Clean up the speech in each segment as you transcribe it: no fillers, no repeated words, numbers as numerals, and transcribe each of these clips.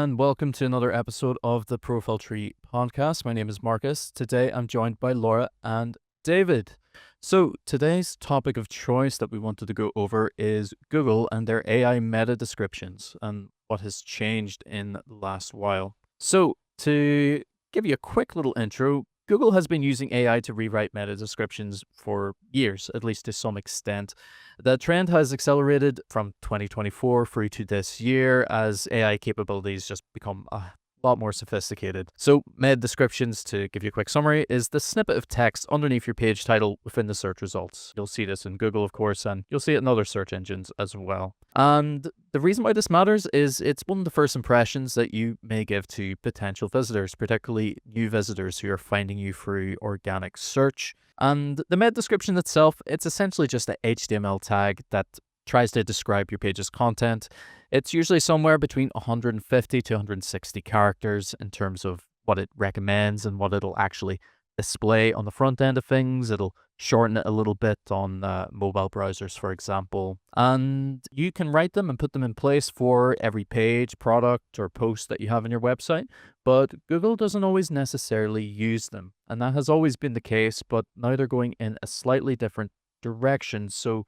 and welcome to another episode of the Profile Tree podcast. My name is Marcus. Today I'm joined by Laura and David. So today's topic of choice that we wanted to go over is Google and their AI meta descriptions and what has changed in the last while. So to give you a quick little intro, Google has been using AI to rewrite meta descriptions for years, at least to some extent. The trend has accelerated from 2024 through to this year as AI capabilities just become a lot more sophisticated. So meta descriptions, to give you a quick summary, is the snippet of text underneath your page title within the search results. You'll see this in Google, of course, and you'll see it in other search engines as well. And the reason why this matters is it's one of the first impressions that you may give to potential visitors, particularly new visitors who are finding you through organic search. And the meta description itself, it's essentially just an HTML tag that tries to describe your page's content. It's usually somewhere between 150 to 160 characters in terms of what it recommends and what it'll actually display on the front end of things. It'll shorten it a little bit on mobile browsers, for example. And you can write them and put them in place for every page, product, or post that you have on your website. But Google doesn't always necessarily use them. And that has always been the case, but now they're going in a slightly different direction. So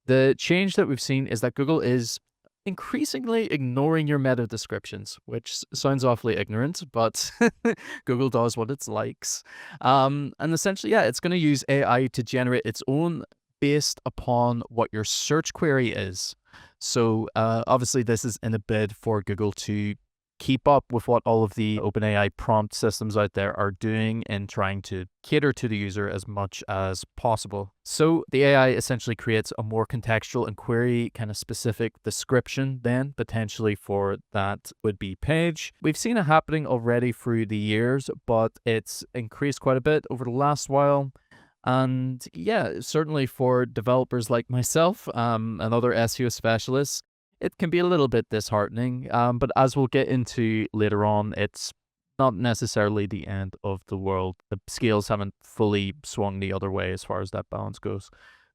the change that we've seen is that Google is increasingly ignoring your meta descriptions, which sounds awfully ignorant, but Google does what it likes. And essentially, yeah, it's going to use AI to generate its own based upon what your search query is. So obviously, this is in a bid for Google to keep up with what all of the OpenAI prompt systems out there are doing in trying to cater to the user as much as possible. So the AI essentially creates a more contextual and query kind of specific description then potentially for that would-be page. We've seen it happening already through the years, but it's increased quite a bit over the last while. And yeah, certainly for developers like myself and other SEO specialists, it can be a little bit disheartening, but as we'll get into later on, it's not necessarily the end of the world. The scales haven't fully swung the other way as far as that balance goes.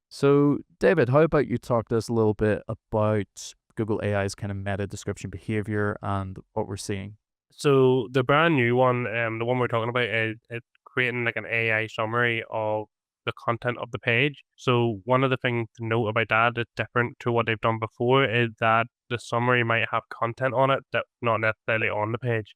So, David, how about you talk to us a little bit about Google AI's kind of meta description behavior and what we're seeing? So the brand new one, the one we're talking about, is it's creating like an AI summary of the content of the page. So one of the things to note about that that's different to what they've done before is that the summary might have content on it that's not necessarily on the page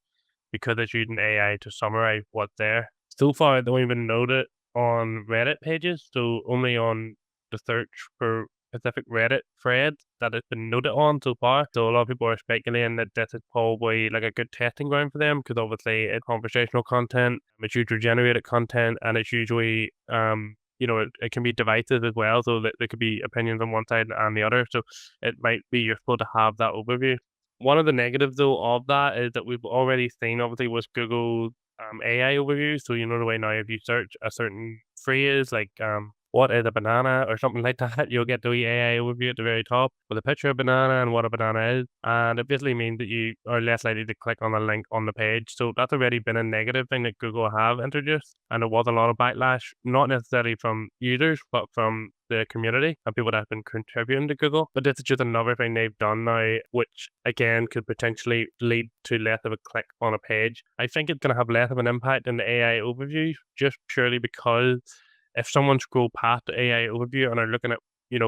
because it's using AI to summarize what's there. So far, I don't even note it on Reddit pages, so only on the search for specific Reddit thread that it's been noted on so far. So a lot of people are speculating that this is probably like a good testing ground for them because obviously it's conversational content, it's user generated content, and it's usually it can be divisive as well. So that there could be opinions on one side and the other. So it might be useful to have that overview. One of the negatives though of that is that we've already seen obviously with Google AI overview. So you know the way now if you search a certain phrase like what is a banana or something like that, you'll get the AI overview at the very top with a picture of banana and what a banana is. And it basically means that you are less likely to click on a link on the page. So that's already been a negative thing that Google have introduced. And there was a lot of backlash, not necessarily from users, but from the community and people that have been contributing to Google. But this is just another thing they've done now, which again could potentially lead to less of a click on a page. I think it's going to have less of an impact in the AI overview just purely because if someone scroll past the AI overview and are looking at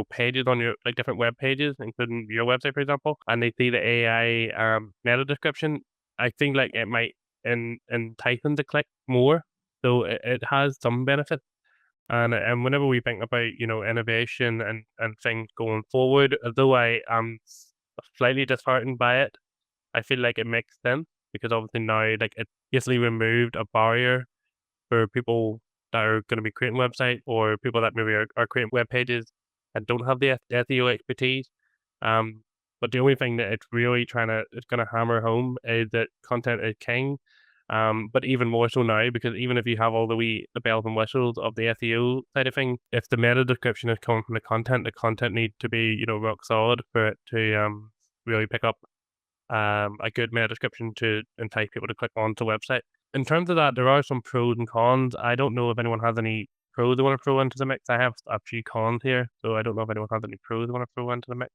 pages on your like different web pages, including your website, for example, and they see the AI meta description, I think like it might entice them to click more. So it has some benefit. And whenever we think about innovation and things going forward, although I am slightly disheartened by it, I feel like it makes sense because obviously now like it basically removed a barrier for people that are going to be creating websites or people that maybe are creating web pages and don't have the SEO expertise. But the only thing that it's going to hammer home is that content is king. But even more so now, because even if you have all the bells and whistles of the SEO side of things, if the meta description is coming from the content needs to be, rock solid for it to really pick up a good meta description to entice people to click onto the website. In terms of that, there are some pros and cons. I don't know if anyone has any pros they want to throw into the mix. I have a few cons here, so I don't know if anyone has any pros they want to throw into the mix.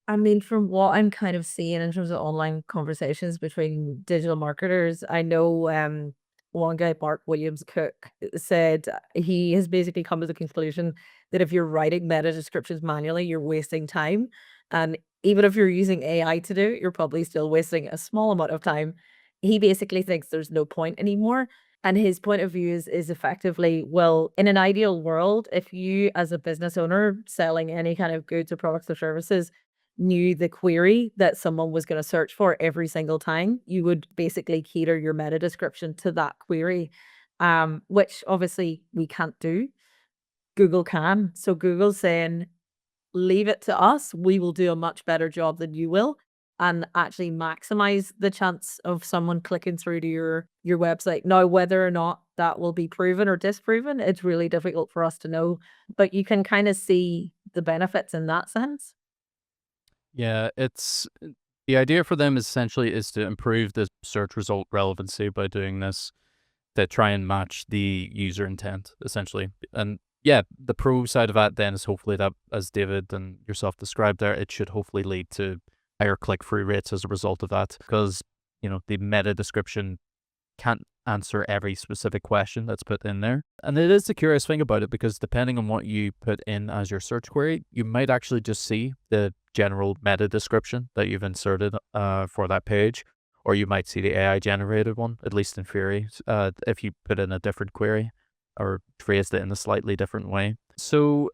I mean, from what I'm kind of seeing in terms of online conversations between digital marketers, I know one guy, Mark Williams Cook, said he has basically come to the conclusion that if you're writing meta descriptions manually, you're wasting time. And even if you're using AI to do it, you're probably still wasting a small amount of time. He basically thinks there's no point anymore. And his point of view is effectively, well, in an ideal world, if you as a business owner selling any kind of goods or products or services knew the query that someone was going to search for every single time, you would basically cater your meta description to that query, which obviously we can't do. Google can. So Google's saying, leave it to us. We will do a much better job than you will and actually maximize the chance of someone clicking through to your website. Now, whether or not that will be proven or disproven, it's really difficult for us to know, but you can kind of see the benefits in that sense. Yeah, it's the idea for them essentially is to improve the search result relevancy by doing this, to try and match the user intent, essentially. And yeah, the pro side of that then is hopefully that, as David and yourself described there, it should hopefully lead to higher click-through rates as a result of that, because, the meta description can't answer every specific question that's put in there. And it is the curious thing about it, because depending on what you put in as your search query, you might actually just see the general meta description that you've inserted for that page, or you might see the AI generated one, at least in theory, if you put in a different query or phrased it in a slightly different way. So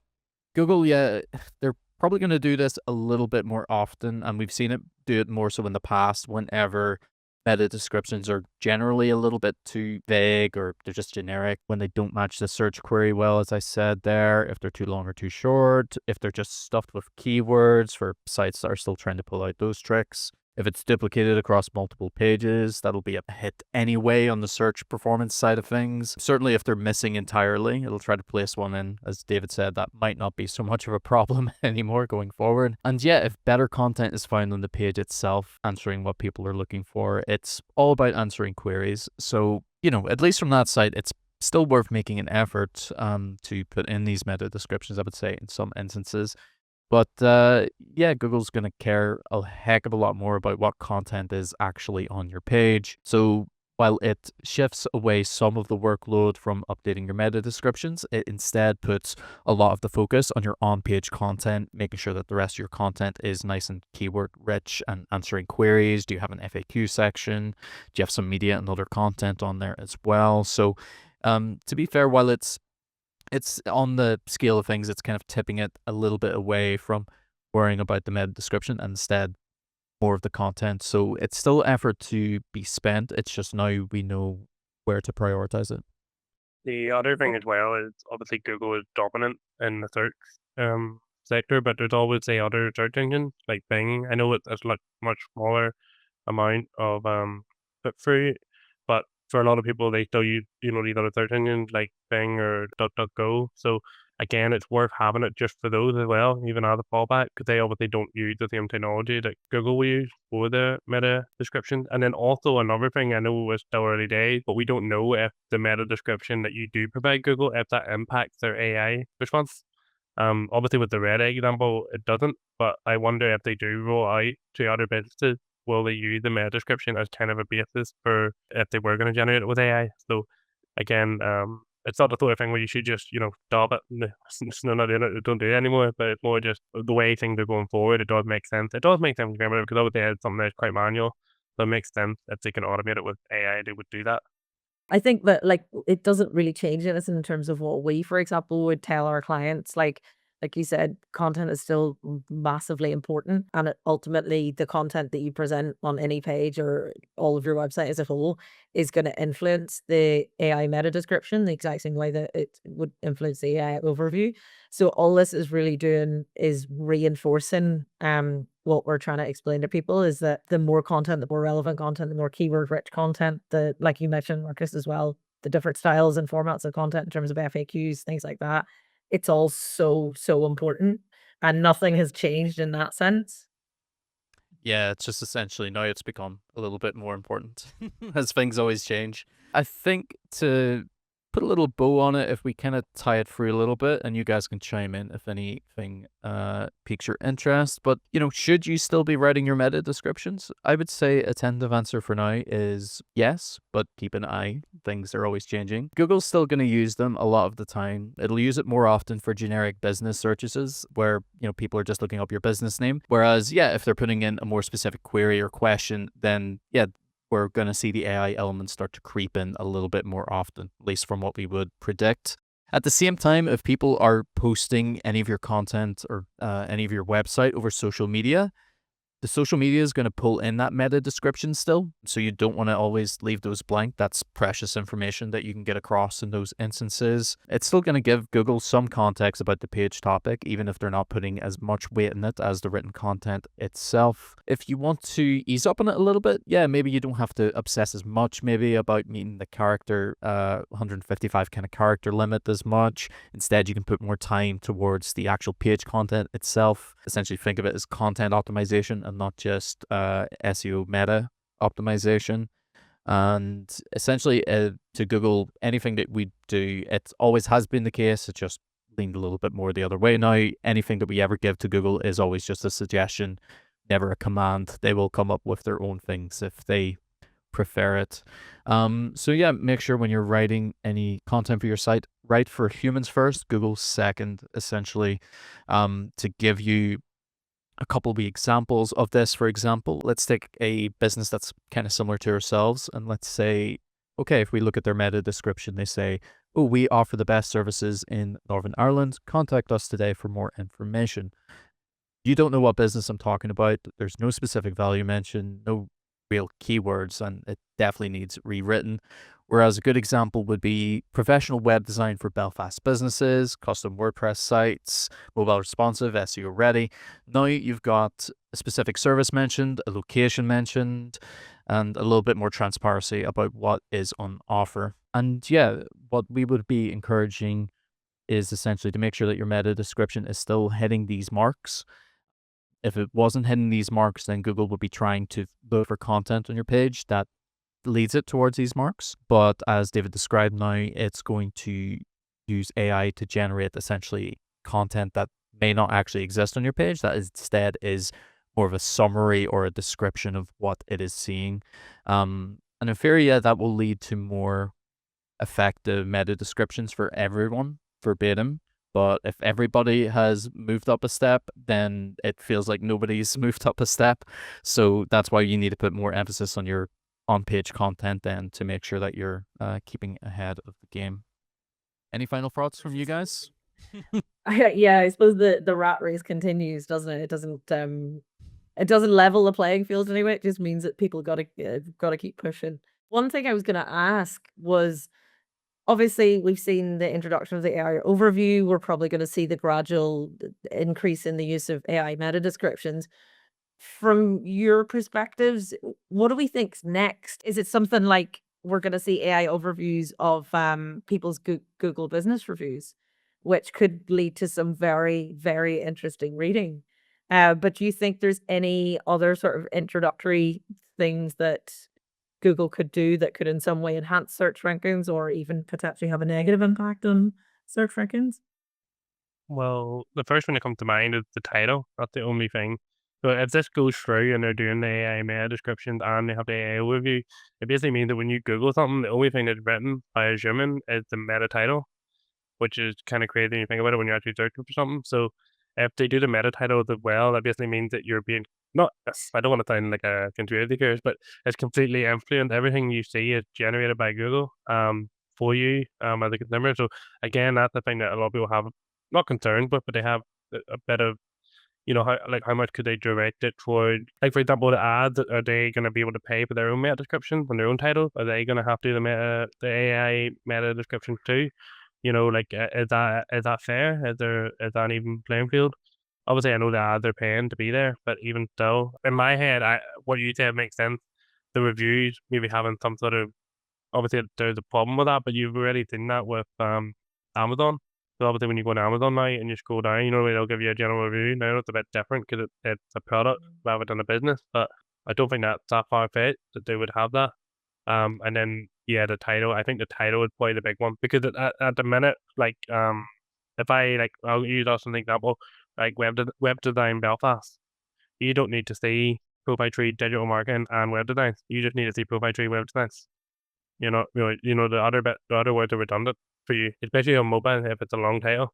Google, yeah, they're probably going to do this a little bit more often, and we've seen it do it more so in the past whenever meta descriptions are generally a little bit too vague, or they're just generic, when they don't match the search query well, as I said there, if they're too long or too short, if they're just stuffed with keywords for sites that are still trying to pull out those tricks. If it's duplicated across multiple pages, that'll be a hit anyway on the search performance side of things. Certainly if they're missing entirely, it'll try to place one in. As David said, that might not be so much of a problem anymore going forward. And yeah, if better content is found on the page itself, answering what people are looking for, it's all about answering queries. So, at least from that side, it's still worth making an effort to put in these meta descriptions, I would say, in some instances. But yeah, Google's going to care a heck of a lot more about what content is actually on your page. So while it shifts away some of the workload from updating your meta descriptions, it instead puts a lot of the focus on your on-page content, making sure that the rest of your content is nice and keyword rich and answering queries. Do you have an FAQ section? Do you have some media and other content on there as well? So to be fair, while it's on the scale of things, it's kind of tipping it a little bit away from worrying about the meta description and instead more of the content. So it's still effort to be spent. It's just now we know where to prioritize it. The other thing as well is obviously Google is dominant in the search sector, but there's always the other search engines like Bing. I know it's like much smaller amount of put through, but for a lot of people, they still use these other search engines like Bing or DuckDuckGo. So again, it's worth having it just for those as well, even as a fallback, because they obviously don't use the same technology that Google will use for the meta descriptions. And then also another thing, I know it's still early days, but we don't know if the meta description that you do provide Google, if that impacts their AI response. Obviously with the red egg example, it doesn't, but I wonder if they do roll out to other businesses, will they use the meta description as kind of a basis for if they were going to generate it with AI? So again, it's not the sort of thing where you should just, stop it. No, not doing it, don't do it anymore. But it's more just the way things are going forward. It does make sense. It does make sense because obviously it's something that's quite manual. So it makes sense if they can automate it with AI, they would do that. I think that, like, it doesn't really change anything in terms of what we, for example, would tell our clients. Like you said, content is still massively important, and ultimately, the content that you present on any page or all of your website as a whole is going to influence the AI meta description the exact same way that it would influence the AI overview. So all this is really doing is reinforcing what we're trying to explain to people is that the more content, the more relevant content, the more keyword rich content, the like you mentioned, Marcus, as well, the different styles and formats of content in terms of FAQs, things like that. It's all so, so important, and nothing has changed in that sense. Yeah, it's just essentially now it's become a little bit more important as things always change. I think to put a little bow on it if we kind of tie it through a little bit, and you guys can chime in if anything piques your interest. But, should you still be writing your meta descriptions? I would say a tentative answer for now is yes, but keep an eye. Things are always changing. Google's still going to use them a lot of the time. It'll use it more often for generic business searches where, people are just looking up your business name. Whereas, if they're putting in a more specific query or question, then, we're going to see the AI elements start to creep in a little bit more often, at least from what we would predict. At the same time, if people are posting any of your content or any of your website over social media, the social media is going to pull in that meta description still, so you don't want to always leave those blank. That's precious information that you can get across in those instances. It's still going to give Google some context about the page topic, even if they're not putting as much weight in it as the written content itself. If you want to ease up on it a little bit, maybe you don't have to obsess as much maybe about meeting the character 155 kind of character limit as much. Instead, you can put more time towards the actual page content itself. Essentially, think of it as content optimization and not just SEO meta optimization. And essentially, to Google, anything that we do, it always has been the case. It just leaned a little bit more the other way now. Anything that we ever give to Google is always just a suggestion, never a command. They will come up with their own things if they prefer it. So make sure when you're writing any content for your site, write for humans first, Google second, essentially, to give you a couple of examples of this. For example, let's take a business that's kind of similar to ourselves, and let's say, okay, if we look at their meta description, they say, oh, we offer the best services in Northern Ireland. Contact us today for more information. You don't know what business I'm talking about. There's no specific value mentioned, no real keywords, and it definitely needs rewritten. Whereas a good example would be professional web design for Belfast businesses, custom WordPress sites, mobile responsive, SEO ready. Now you've got a specific service mentioned, a location mentioned, and a little bit more transparency about what is on offer. And what we would be encouraging is essentially to make sure that your meta description is still hitting these marks. If it wasn't hitting these marks, then Google would be trying to look for content on your page that leads it towards these marks. But as David described now, it's going to use AI to generate essentially content that may not actually exist on your page, that instead is more of a summary or a description of what it is seeing. And in theory, that will lead to more effective meta descriptions for everyone, verbatim. But if everybody has moved up a step, then it feels like nobody's moved up a step. So that's why you need to put more emphasis on your on-page content then to make sure that you're keeping ahead of the game. Any final thoughts from you guys? I suppose the rat race continues, doesn't it? It doesn't level the playing field anyway. It just means that people gotta keep pushing. One thing I was gonna ask was, obviously, we've seen the introduction of the AI overview. We're probably going to see the gradual increase in the use of AI meta descriptions. From your perspectives, what do we think's next? Is it something like we're going to see AI overviews of people's Google business reviews, which could lead to some very, very interesting reading? But do you think there's any other sort of introductory things that Google could do that could in some way enhance search rankings or even potentially have a negative impact on search rankings? Well, the first one that comes to mind is the title. That's the only thing. So if this goes through and they're doing the AI meta descriptions and they have the AI overview, it basically means that when you Google something, the only thing that's written by a human is the meta title, which is kind of crazy when you think about it when you're actually searching for something. So if they do the meta titles as well, that basically means that you're being not, I don't want to sound like a conspiracy theorist, but it's completely influenced. Everything you see is generated by Google for you as a consumer. So again, that's the thing that a lot of people have not concerns with, but they have a bit of, how much could they direct it toward, like, for example, the ads, are they going to be able to pay for their own meta description and their own title? Are they going to have to do the AI meta description too? Is that fair? Is that an even playing field? Obviously, I know the ads are paying to be there, but even still, in my head, what you said makes sense. The reviews maybe having some sort of, obviously there's a problem with that, but you've already seen that with Amazon. So obviously, when you go on Amazon now and you scroll down, they'll give you a general review. Now it's a bit different because it's a product rather than a business, but I don't think that's that far fetched that they would have that. And then yeah, the title. I think the title is probably the big one because at the minute, like if I'll use us as an example, like web design Belfast. You don't need to see profile tree digital marketing and web design. You just need to see profile tree web designs. The other words are redundant for you, especially on mobile if it's a long tail.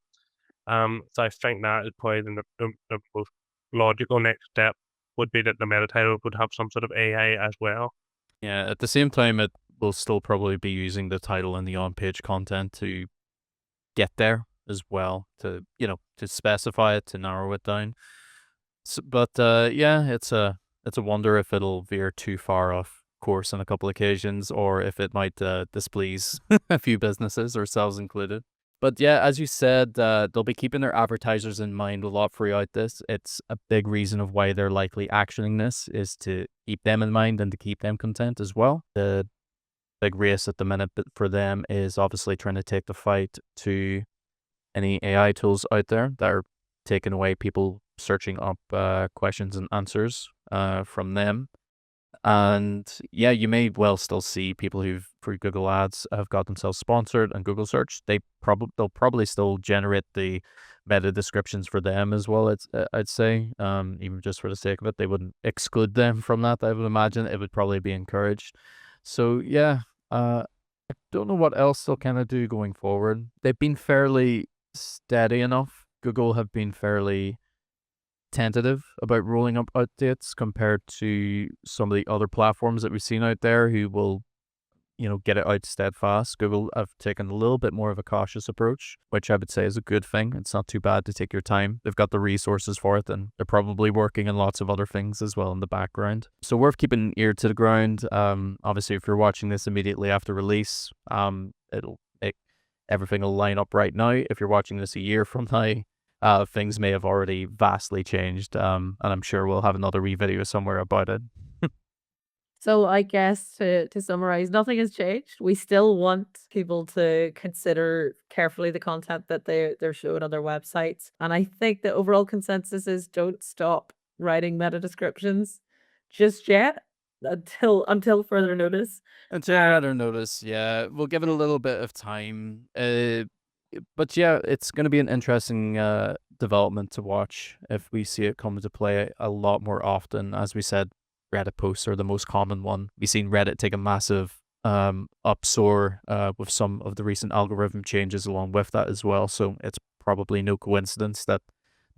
So I think that is probably the most logical next step would be that the meta title would have some sort of AI as well. Yeah, at the same time, it will still probably be using the title and the on-page content to get there as well, to, to specify it, to narrow it down. But yeah, it's a wonder if it'll veer too far off course on a couple occasions, or if it might displease a few businesses, ourselves included. But yeah, as you said, they'll be keeping their advertisers in mind a lot throughout this. It's a big reason of why they're likely actioning this, is to keep them in mind and to keep them content as well. The big race at the minute for them is obviously trying to take the fight to any AI tools out there that are taking away people searching up questions and answers from them. And yeah, you may well still see people who've, through Google Ads, have got themselves sponsored and Google Search. They'll probably still generate the meta descriptions for them as well. I'd say, even just for the sake of it, they wouldn't exclude them from that. I would imagine it would probably be encouraged. So yeah, I don't know what else they'll kind of do going forward. They've been fairly steady enough. Google have been fairly tentative about rolling up updates compared to some of the other platforms that we've seen out there who will, get it out steadfast. Google have taken a little bit more of a cautious approach, which I would say is a good thing. It's not too bad to take your time. They've got the resources for it, and they're probably working on lots of other things as well in the background. So worth keeping an ear to the ground. Obviously, if you're watching this immediately after release, it'll make everything will line up right now. If you're watching this a year from now, things may have already vastly changed, and I'm sure we'll have another wee video somewhere about it. So I guess to summarize, nothing has changed. We still want people to consider carefully the content that they're showing on their websites. And I think the overall consensus is don't stop writing meta descriptions just yet until further notice. Until further notice, yeah, we'll give it a little bit of time. But yeah, it's going to be an interesting development to watch if we see it come into play a lot more often. As we said, Reddit posts are the most common one. We've seen Reddit take a massive upsoar with some of the recent algorithm changes along with that as well. So it's probably no coincidence that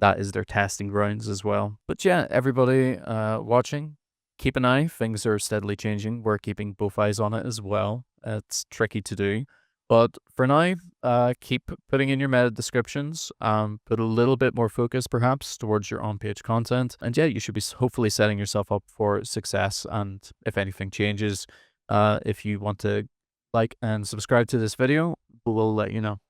that is their testing grounds as well. But yeah, everybody watching, keep an eye. Things are steadily changing. We're keeping both eyes on it as well. It's tricky to do. But for now, keep putting in your meta descriptions. Put a little bit more focus, perhaps, towards your on-page content. And yeah, you should be hopefully setting yourself up for success. And if anything changes, if you want to like and subscribe to this video, we'll let you know.